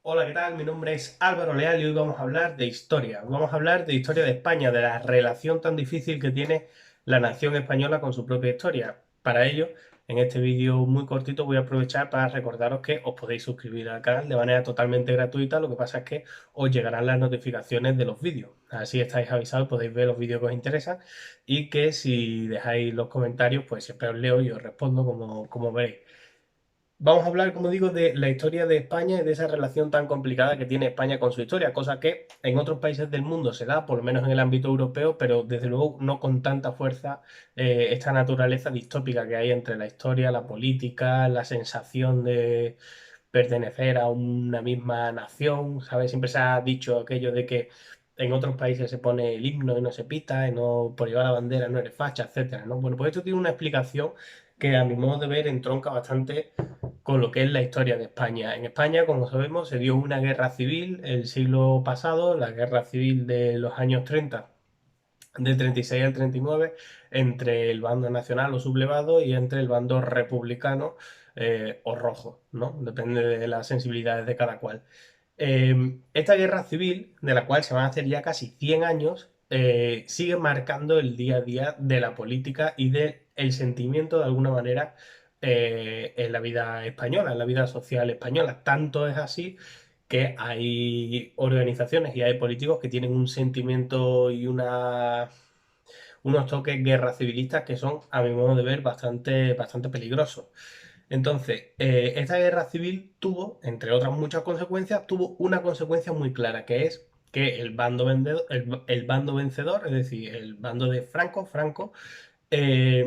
Hola, ¿qué tal? Mi nombre es Álvaro Leal y hoy vamos a hablar de historia. Vamos a hablar de historia de España, de la relación tan difícil que tiene la nación española con su propia historia. Para ello, en este vídeo muy cortito voy a aprovechar para recordaros que os podéis suscribir al canal de manera totalmente gratuita. Lo que pasa es que os llegarán las notificaciones de los vídeos. Así estáis avisados, podéis ver los vídeos que os interesan y que si dejáis los comentarios, pues siempre os leo y os respondo como veréis. Vamos a hablar, como digo, de la historia de España y de esa relación tan complicada que tiene España con su historia, cosa que en otros países del mundo se da, por lo menos en el ámbito europeo, pero desde luego no con tanta fuerza esta naturaleza distópica que hay entre la historia, la política, la sensación de pertenecer a una misma nación, ¿sabes? Siempre se ha dicho aquello de que en otros países se pone el himno y no se pita, y no por llevar la bandera no eres facha, etcétera, ¿no? Bueno, pues esto tiene una explicación que a mi modo de ver entronca bastante con lo que es la historia de España. En España, como sabemos, se dio una guerra civil el siglo pasado, la guerra civil de los años 30, del 36 al 39, entre el bando nacional o sublevado y entre el bando republicano o rojo, ¿no? Depende de las sensibilidades de cada cual. Esta guerra civil, de la cual se van a hacer ya casi 100 años, sigue marcando el día a día de la política y del sentimiento, de alguna manera, en la vida española, en la vida social española. Tanto es así que hay organizaciones y hay políticos que tienen un sentimiento y unos toques guerra civilistas que son, a mi modo de ver, bastante peligrosos. Entonces, esta guerra civil tuvo, entre otras muchas consecuencias, tuvo una consecuencia muy clara, que es que el bando vencedor, es decir, el bando de Franco, eh,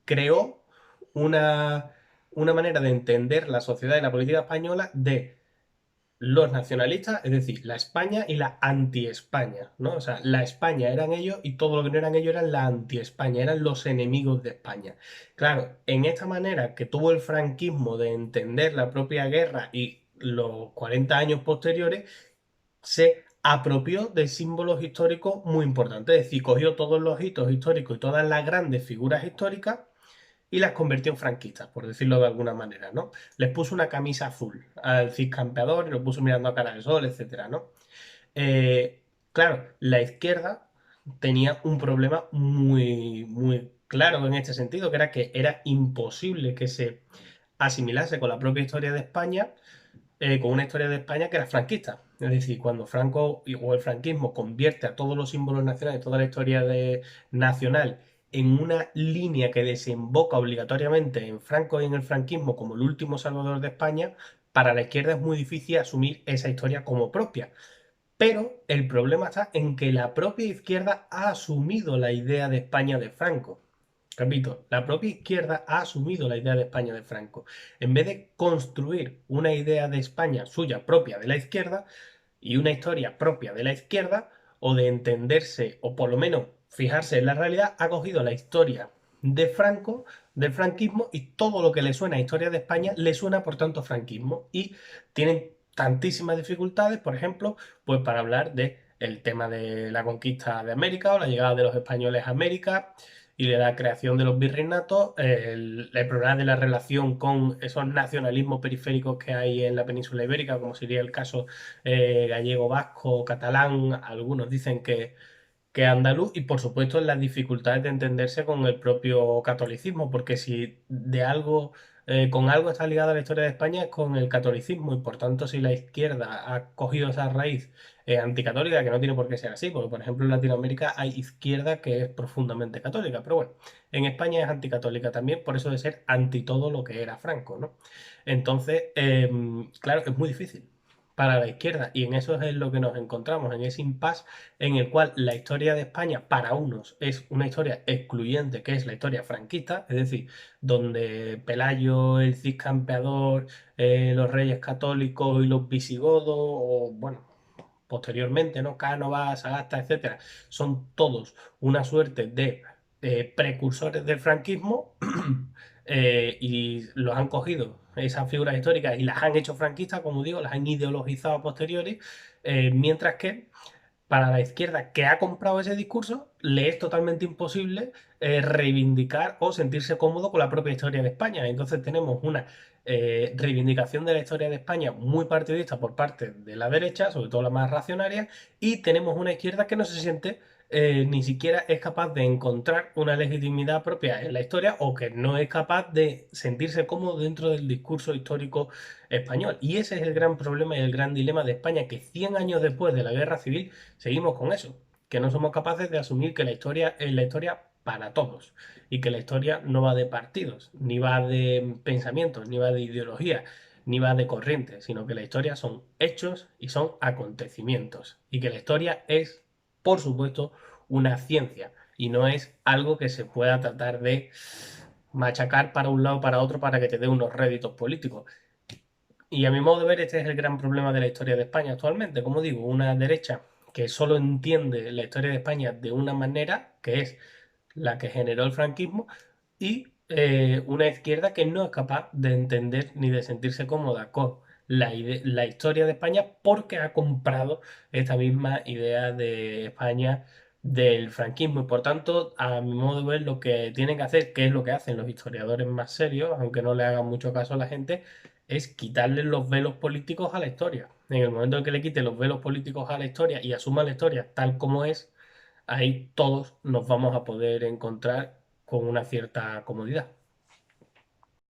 creó una, una manera de entender la sociedad y la política española de los nacionalistas, es decir, la España y la anti-España, ¿no? O sea, la España eran ellos y todo lo que no eran ellos eran la anti-España, eran los enemigos de España. Claro, en esta manera que tuvo el franquismo de entender la propia guerra y los 40 años posteriores, se apropió de símbolos históricos muy importantes, es decir, cogió todos los hitos históricos y todas las grandes figuras históricas y las convirtió en franquistas, por decirlo de alguna manera, ¿no? Les puso una camisa azul al Cid Campeador y lo puso mirando a cara del sol, etcétera, ¿no? Claro, la izquierda tenía un problema muy claro en este sentido, que era que era imposible que se asimilase con la propia historia de España, con una historia de España que era franquista. Es decir, cuando Franco o el franquismo convierte a todos los símbolos nacionales, toda la historia nacional, en una línea que desemboca obligatoriamente en Franco y en el franquismo como el último salvador de España, para la izquierda es muy difícil asumir esa historia como propia. Pero el problema está en que la propia izquierda ha asumido la idea de España de Franco. Repito, la propia izquierda ha asumido la idea de España de Franco. En vez de construir una idea de España suya propia de la izquierda y una historia propia de la izquierda, o de entenderse, o por lo menos fijarse en la realidad, ha cogido la historia de Franco, del franquismo, y todo lo que le suena a historia de España le suena por tanto franquismo. Y tienen tantísimas dificultades, por ejemplo, pues para hablar de el tema de la conquista de América o la llegada de los españoles a América y de la creación de los virreinatos, el problema de la relación con esos nacionalismos periféricos que hay en la península ibérica, como sería el caso gallego, vasco, catalán, algunos dicen que andaluz, y por supuesto las dificultades de entenderse con el propio catolicismo, porque si de algo, con algo está ligada la historia de España es con el catolicismo, y por tanto si la izquierda ha cogido esa raíz anticatólica, que no tiene por qué ser así, porque por ejemplo en Latinoamérica hay izquierda que es profundamente católica, pero bueno, en España es anticatólica también, por eso de ser anti todo lo que era Franco, ¿no? Entonces, claro, es muy difícil para la izquierda, y en eso es en lo que nos encontramos, en ese impasse en el cual la historia de España para unos es una historia excluyente, que es la historia franquista, es decir, donde Pelayo, el Cid Campeador, los reyes católicos y los visigodos, o bueno, posteriormente, ¿no? Cánovas, Sagasta, etcétera, son todos una suerte de precursores del franquismo y los han cogido esas figuras históricas y las han hecho franquistas, como digo, las han ideologizado a posteriori, mientras que para la izquierda que ha comprado ese discurso, le es totalmente imposible reivindicar o sentirse cómodo con la propia historia de España. Entonces tenemos una reivindicación de la historia de España muy partidista por parte de la derecha, sobre todo la más reaccionaria, y tenemos una izquierda que no se siente ni siquiera es capaz de encontrar una legitimidad propia en la historia o que no es capaz de sentirse cómodo dentro del discurso histórico español. Y ese es el gran problema y el gran dilema de España, que 100 años después de la Guerra Civil seguimos con eso, que no somos capaces de asumir que la historia es la historia para todos y que la historia no va de partidos, ni va de pensamientos, ni va de ideología, ni va de corrientes, sino que la historia son hechos y son acontecimientos y que la historia es, por supuesto, una ciencia y no es algo que se pueda tratar de machacar para un lado o para otro para que te dé unos réditos políticos. Y a mi modo de ver, este es el gran problema de la historia de España actualmente. Como digo, una derecha que solo entiende la historia de España de una manera, que es la que generó el franquismo, y una izquierda que no es capaz de entender ni de sentirse cómoda con la historia de España porque ha comprado esta misma idea de España del franquismo. Y por tanto, a mi modo de ver, lo que tienen que hacer, que es lo que hacen los historiadores más serios, aunque no le hagan mucho caso a la gente, es quitarle los velos políticos a la historia. En el momento en que le quite los velos políticos a la historia y asuma la historia tal como es, ahí todos nos vamos a poder encontrar con una cierta comodidad.